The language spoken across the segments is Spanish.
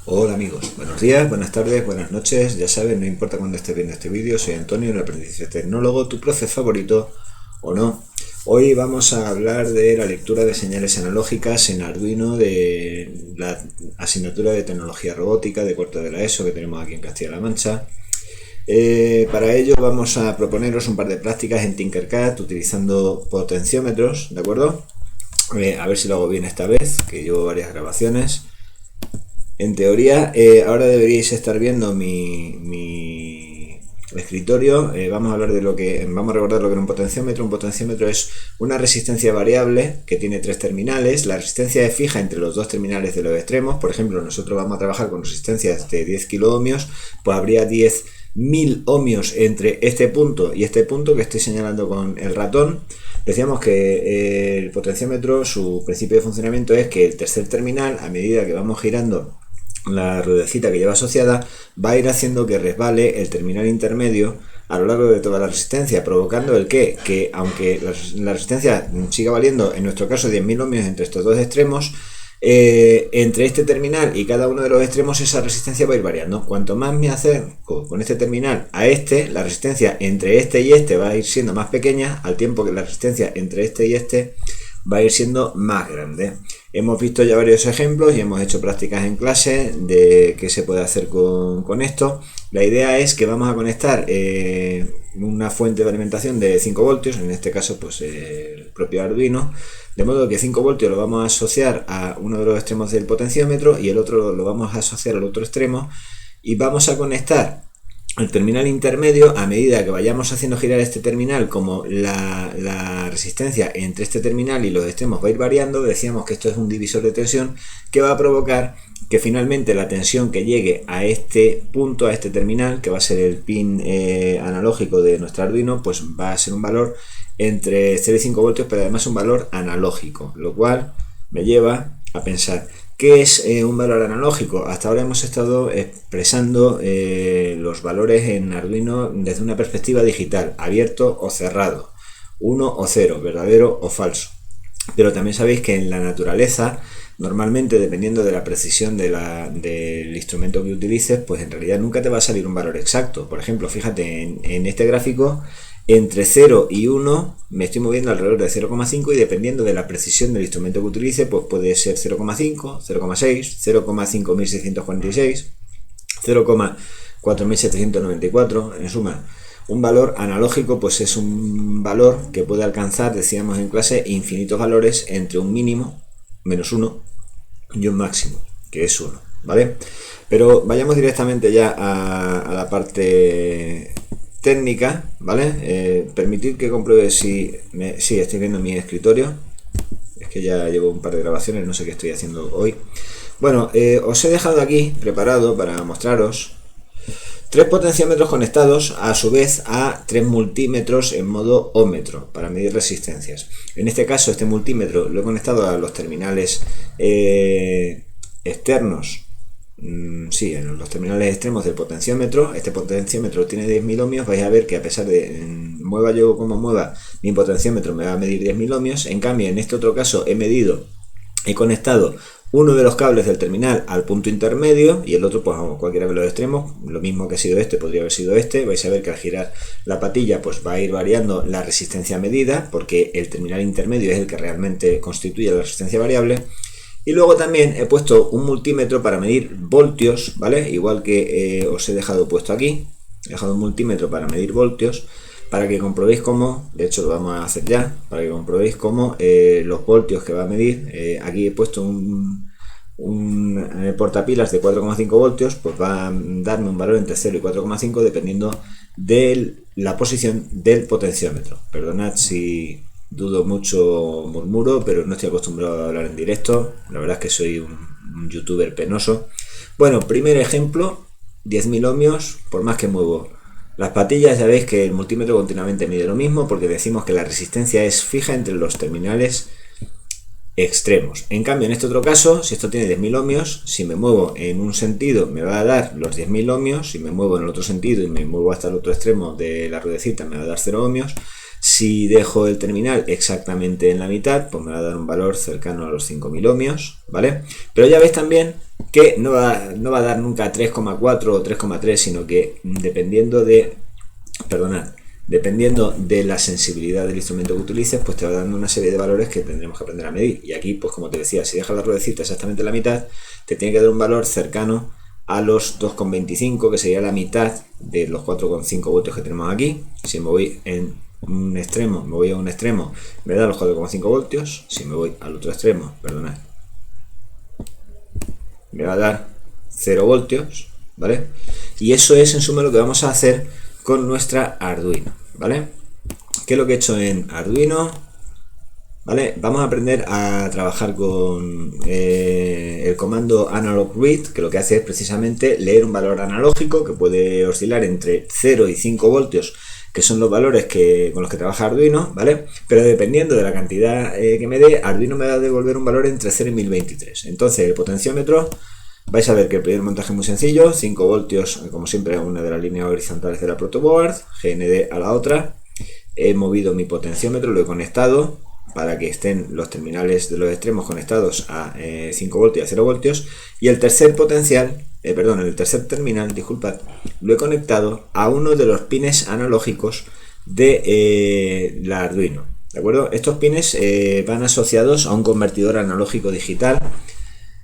Hola amigos, buenos días, buenas tardes, buenas noches, ya sabes, no importa cuándo estés viendo este vídeo, soy Antonio, el aprendiz tecnólogo, tu profe favorito o no. Hoy vamos a hablar de la lectura de señales analógicas en Arduino de la asignatura de tecnología robótica de cuarto de la ESO que tenemos aquí en Castilla-La Mancha. Para ello vamos a proponeros un par de prácticas en Tinkercad utilizando potenciómetros, ¿de acuerdo? A ver si lo hago bien esta vez, que llevo varias grabaciones. En teoría, ahora deberíais estar viendo mi escritorio. Vamos a recordar lo que era un potenciómetro. Un potenciómetro es una resistencia variable que tiene tres terminales. La resistencia es fija entre los dos terminales de los extremos. Por ejemplo, nosotros vamos a trabajar con resistencias de 10 kiloohmios, pues habría 10.000 ohmios entre este punto y este punto que estoy señalando con el ratón. Decíamos que el potenciómetro, su principio de funcionamiento es que el tercer terminal, a medida que vamos girando la ruedecita que lleva asociada, va a ir haciendo que resbale el terminal intermedio a lo largo de toda la resistencia, provocando el que aunque la resistencia siga valiendo, en nuestro caso 10.000 ohmios entre estos dos extremos, entre este terminal y cada uno de los extremos esa resistencia va a ir variando. Cuanto más me acerco con este terminal a este, la resistencia entre este y este va a ir siendo más pequeña, al tiempo que la resistencia entre este y este va a ir siendo más grande. Hemos visto ya varios ejemplos y hemos hecho prácticas en clase de qué se puede hacer con esto. La idea es que vamos a conectar una fuente de alimentación de 5 voltios, en este caso pues el propio Arduino, de modo que 5 voltios lo vamos a asociar a uno de los extremos del potenciómetro y el otro lo vamos a asociar al otro extremo, y vamos a conectar el terminal intermedio. A medida que vayamos haciendo girar este terminal, como la resistencia entre este terminal y los extremos va a ir variando, decíamos que esto es un divisor de tensión que va a provocar que finalmente la tensión que llegue a este punto, a este terminal, que va a ser el pin analógico de nuestro Arduino, pues va a ser un valor entre 0 y 5 voltios, pero además un valor analógico, lo cual me lleva a pensar: ¿qué es un valor analógico? Hasta ahora hemos estado expresando los valores en Arduino desde una perspectiva digital, abierto o cerrado, 1 o 0, verdadero o falso. Pero también sabéis que en la naturaleza, normalmente, dependiendo de la precisión del instrumento que utilices, pues en realidad nunca te va a salir un valor exacto. Por ejemplo, fíjate en este gráfico, entre 0 y 1 me estoy moviendo alrededor de 0,5, y dependiendo de la precisión del instrumento que utilice, pues puede ser 0,5, 0,6, 0,5646, 0,4794, en suma. Un valor analógico pues es un valor que puede alcanzar, decíamos en clase, infinitos valores entre un mínimo, menos 1, y un máximo, que es 1, ¿vale? Pero vayamos directamente ya a la parte técnica, ¿vale? Permitid que compruebe si estoy viendo mi escritorio. Es que ya llevo un par de grabaciones, no sé qué estoy haciendo hoy. Bueno, os he dejado aquí preparado para mostraros 3 potenciómetros conectados a su vez a 3 multímetros en modo ómetro para medir resistencias. En este caso, este multímetro lo he conectado a los terminales externos. Sí, en los terminales extremos del potenciómetro. Este potenciómetro tiene 10.000 ohmios. Vais a ver que a pesar de mueva yo como mueva, mi potenciómetro me va a medir 10.000 ohmios. En cambio, en este otro caso he conectado uno de los cables del terminal al punto intermedio y el otro pues a cualquiera de los extremos. Lo mismo que ha sido este, podría haber sido este. Vais a ver que al girar la patilla pues va a ir variando la resistencia medida, porque el terminal intermedio es el que realmente constituye la resistencia variable. Y luego también he puesto un multímetro para medir voltios, ¿vale? Igual que os he dejado puesto aquí. He dejado un multímetro para medir voltios, para que comprobéis cómo, de hecho lo vamos a hacer ya, para que comprobéis cómo los voltios que va a medir, aquí he puesto un portapilas de 4,5 voltios, pues va a darme un valor entre 0 y 4,5 dependiendo de la posición del potenciómetro. Perdonad si dudo mucho, murmuro, pero no estoy acostumbrado a hablar en directo. La verdad es que soy un youtuber penoso. Bueno, primer ejemplo, 10.000 ohmios, por más que muevo las patillas, ya veis que el multímetro continuamente mide lo mismo, porque decimos que la resistencia es fija entre los terminales extremos. En cambio, en este otro caso, si esto tiene 10.000 ohmios, si me muevo en un sentido me va a dar los 10.000 ohmios, si me muevo en el otro sentido y me muevo hasta el otro extremo de la ruedecita me va a dar 0 ohmios. Si dejo el terminal exactamente en la mitad, pues me va a dar un valor cercano a los 5000 ohmios, ¿vale? Pero ya veis también que no va a dar nunca 3,4 o 3,3, sino que dependiendo de la sensibilidad del instrumento que utilices, pues te va dando una serie de valores que tendremos que aprender a medir. Y aquí, pues como te decía, si dejas la ruedecita exactamente en la mitad, te tiene que dar un valor cercano a los 2,25, que sería la mitad de los 4,5 voltios que tenemos aquí. Si me voy en un extremo, me voy a un extremo, me da los 4,5 voltios. Si me voy al otro extremo, perdonad, me va a dar 0 voltios, ¿vale? Y eso es en suma lo que vamos a hacer con nuestra Arduino, ¿vale? ¿Qué es lo que he hecho en Arduino? ¿Vale? Vamos a aprender a trabajar con el comando analog read, que lo que hace es precisamente leer un valor analógico que puede oscilar entre 0 y 5 voltios, que son los valores con los que trabaja Arduino, ¿vale? Pero dependiendo de la cantidad que me dé, Arduino me va a devolver un valor entre 0 y 1023. Entonces el potenciómetro, vais a ver que el primer montaje es muy sencillo, 5 voltios, como siempre, una de las líneas horizontales de la protoboard, GND a la otra. He movido mi potenciómetro, lo he conectado para que estén los terminales de los extremos conectados a 5 voltios y a 0 voltios. Y el tercer el tercer terminal, disculpad, lo he conectado a uno de los pines analógicos de la Arduino, ¿de acuerdo? Estos pines van asociados a un convertidor analógico digital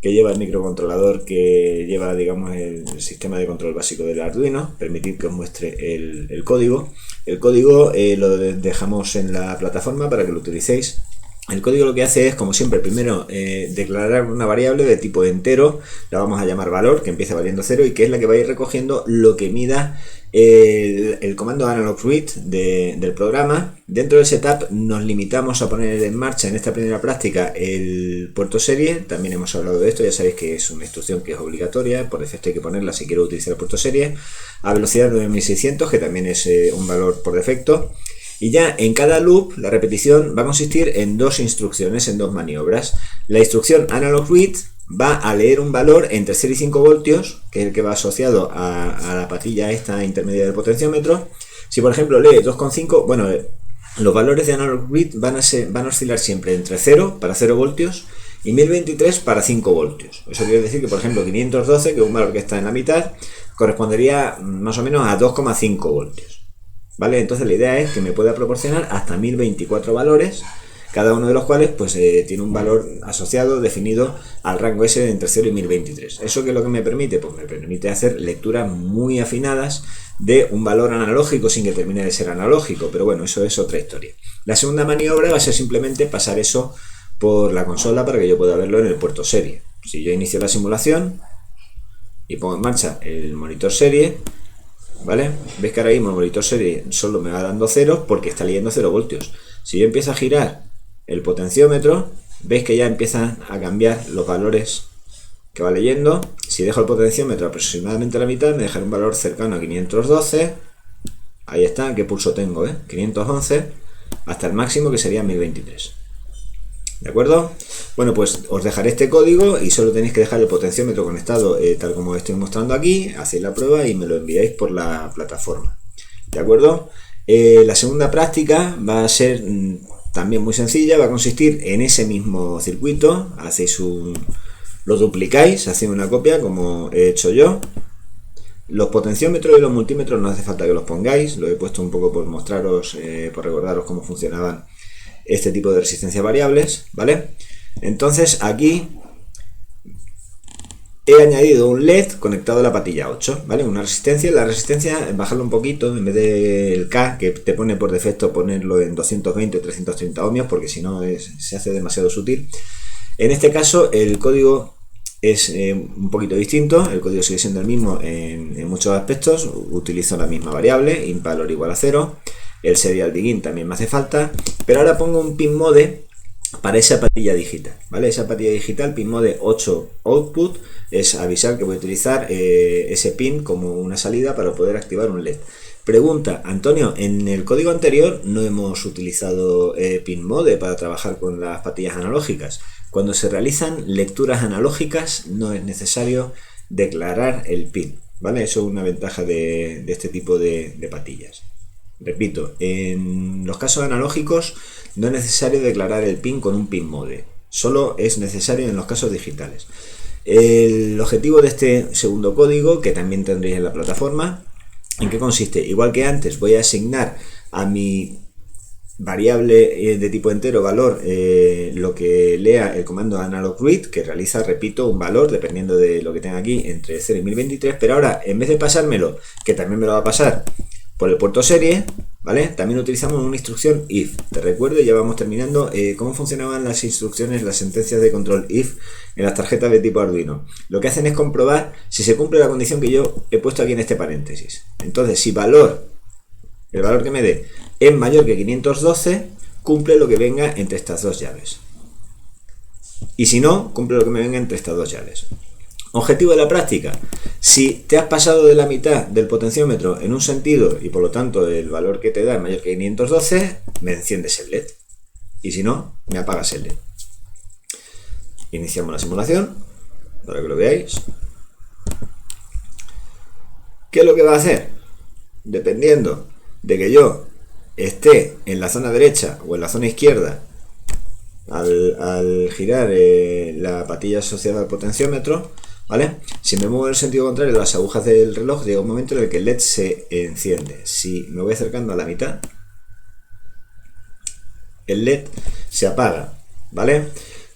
que lleva el microcontrolador, que lleva, digamos, el sistema de control básico del Arduino. Permitid que os muestre el código. El código lo dejamos en la plataforma para que lo utilicéis. El código lo que hace es, como siempre, primero declarar una variable de tipo entero, la vamos a llamar valor, que empieza valiendo 0 y que es la que va a ir recogiendo lo que mida el comando analog read del programa. Dentro del setup nos limitamos a poner en marcha en esta primera práctica el puerto serie. También hemos hablado de esto, ya sabéis que es una instrucción que es obligatoria, por defecto hay que ponerla si quiero utilizar el puerto serie, a velocidad 9600, que también es un valor por defecto. Y ya en cada loop la repetición va a consistir en dos instrucciones, en dos maniobras. La instrucción analog read va a leer un valor entre 0 y 5 voltios, que es el que va asociado a la patilla esta intermedia del potenciómetro. Si por ejemplo lee 2,5, bueno, los valores de analog read van a oscilar siempre entre 0 para 0 voltios y 1023 para 5 voltios. Eso quiere decir que por ejemplo 512, que es un valor que está en la mitad, correspondería más o menos a 2,5 voltios. ¿Vale? Entonces la idea es que me pueda proporcionar hasta 1024 valores, cada uno de los cuales pues tiene un valor asociado, definido al rango ese de entre 0 y 1023. ¿Eso qué es lo que me permite? Pues me permite hacer lecturas muy afinadas de un valor analógico sin que termine de ser analógico, pero bueno, eso es otra historia. La segunda maniobra va a ser simplemente pasar eso por la consola para que yo pueda verlo en el puerto serie. Si yo inicio la simulación y pongo en marcha el monitor serie, ¿vale? Veis que ahora mismo el monitor serie solo me va dando ceros porque está leyendo 0 voltios. Si yo empiezo a girar el potenciómetro, veis que ya empiezan a cambiar los valores que va leyendo. Si dejo el potenciómetro aproximadamente a la mitad, me dejará un valor cercano a 512. Ahí está, ¿qué pulso tengo? 511 hasta el máximo, que sería 1023. ¿De acuerdo? Bueno, pues os dejaré este código y solo tenéis que dejar el potenciómetro conectado tal como estoy mostrando aquí, hacéis la prueba y me lo enviáis por la plataforma. ¿De acuerdo? La segunda práctica va a ser también muy sencilla, va a consistir en ese mismo circuito, lo duplicáis, hacéis una copia como he hecho yo. Los potenciómetros y los multímetros no hace falta que los pongáis, lo he puesto un poco por mostraros, por recordaros cómo funcionaban este tipo de resistencias variables, ¿vale? Entonces aquí he añadido un LED conectado a la patilla 8, ¿vale? Una resistencia, la resistencia, bajarlo un poquito, en vez del K que te pone por defecto, ponerlo en 220 o 330 ohmios, porque si no se hace demasiado sutil. En este caso el código es un poquito distinto, el código sigue siendo el mismo en muchos aspectos, utilizo la misma variable, int_valor igual a 0, el serial begin también me hace falta, pero ahora pongo un pin mode para esa patilla digital, ¿vale? Esa patilla digital, pin mode 8 output, es avisar que voy a utilizar ese pin como una salida para poder activar un LED. Pregunta, Antonio, en el código anterior no hemos utilizado pin mode para trabajar con las patillas analógicas. Cuando se realizan lecturas analógicas no es necesario declarar el pin, ¿vale? Eso es una ventaja de este tipo de patillas. Repito, en los casos analógicos no es necesario declarar el pin con un pin mode, solo es necesario en los casos digitales. El objetivo de este segundo código, que también tendréis en la plataforma, ¿en qué consiste? Igual que antes, voy a asignar a mi variable de tipo entero valor lo que lea el comando analog read, que realiza, repito, un valor dependiendo de lo que tenga aquí entre 0 y 1023, pero ahora en vez de pasármelo, que también me lo va a pasar por el puerto serie, ¿vale? También utilizamos una instrucción if. Te recuerdo, ya vamos terminando, cómo funcionaban las instrucciones, las sentencias de control if en las tarjetas de tipo Arduino. Lo que hacen es comprobar si se cumple la condición que yo he puesto aquí en este paréntesis. Entonces, si el valor que me dé es mayor que 512, cumple lo que venga entre estas dos llaves. Y si no, cumple lo que me venga entre estas dos llaves. Objetivo de la práctica: si te has pasado de la mitad del potenciómetro en un sentido y por lo tanto el valor que te da es mayor que 512, me enciendes el LED. Y si no, me apagas el LED. Iniciamos la simulación para que lo veáis. ¿Qué es lo que va a hacer? Dependiendo de que yo esté en la zona derecha o en la zona izquierda al girar la patilla asociada al potenciómetro, ¿vale? Si me muevo en el sentido contrario de las agujas del reloj, llega un momento en el que el LED se enciende. Si me voy acercando a la mitad, el LED se apaga, ¿vale?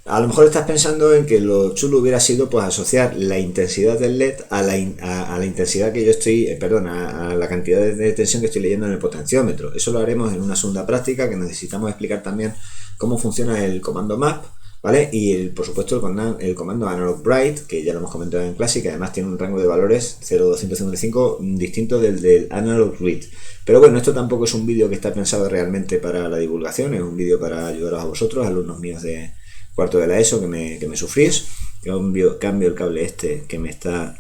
A lo mejor estás pensando en que lo chulo hubiera sido pues asociar la intensidad del LED a la intensidad que yo estoy, a la cantidad de tensión que estoy leyendo en el potenciómetro. Eso lo haremos en una segunda práctica, que necesitamos explicar también cómo funciona el comando map, ¿vale? Y por supuesto el comando analog bright, que ya lo hemos comentado en clase, que además tiene un rango de valores 0,255 distinto del analog read. Pero bueno, esto tampoco es un vídeo que está pensado realmente para la divulgación, es un vídeo para ayudaros a vosotros, alumnos míos de cuarto de la ESO, que me sufrís. Cambio el cable este que me está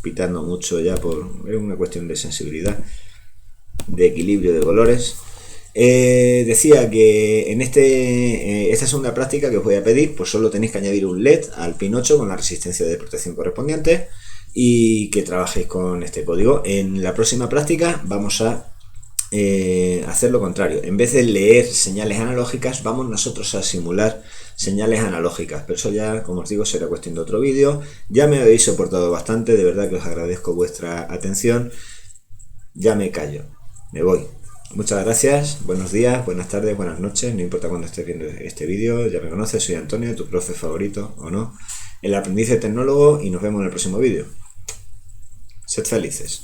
pitando mucho ya, es una cuestión de sensibilidad, de equilibrio de colores. Decía que en esta segunda práctica que os voy a pedir, pues solo tenéis que añadir un LED al pin 8 con la resistencia de protección correspondiente y que trabajéis con este código. En la próxima práctica vamos a hacer lo contrario. En vez de leer señales analógicas, vamos nosotros a simular señales analógicas, pero eso ya, como os digo, será cuestión de otro vídeo. Ya me habéis soportado bastante, de verdad que os agradezco vuestra atención. Ya me callo, me voy. Muchas gracias, buenos días, buenas tardes, buenas noches, no importa cuándo estés viendo este vídeo, ya me conoces, soy Antonio, tu profe favorito o no, el aprendiz de tecnólogo, y nos vemos en el próximo vídeo. Sed felices.